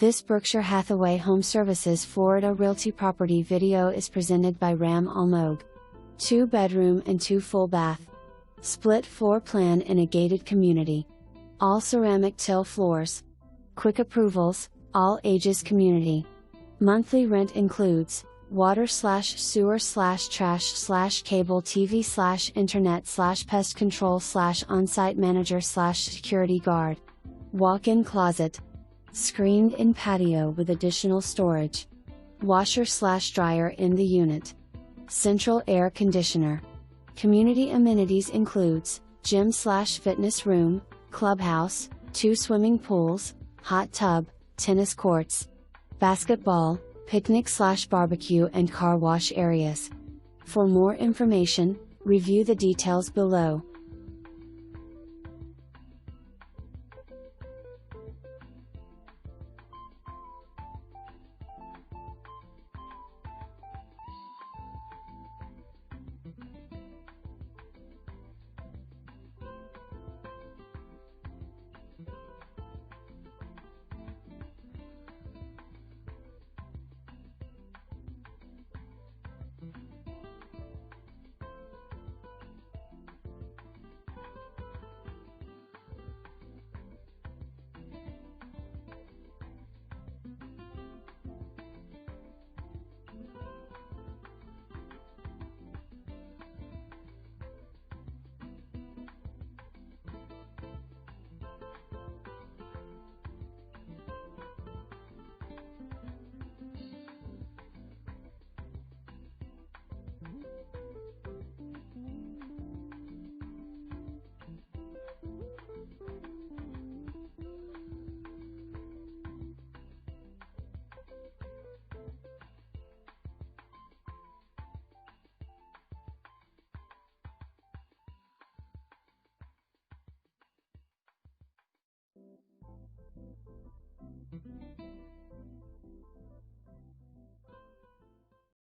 This Berkshire Hathaway HomeServices Florida Realty property video is presented by Almog. 2-bedroom and 2 full bath. Split floor plan in a gated community. All ceramic tile floors. Quick approvals, all ages community. Monthly rent includes water/sewer/trash/cable TV/internet/pest control/on-site manager/security guard. Walk-in closet. Screened-in patio with additional storage. Washer/dryer in the unit. Central air conditioner. Community amenities includes gym/fitness room, clubhouse, 2 swimming pools, hot tub, tennis courts, basketball, picnic/barbecue and car wash areas. For more information, review the details below.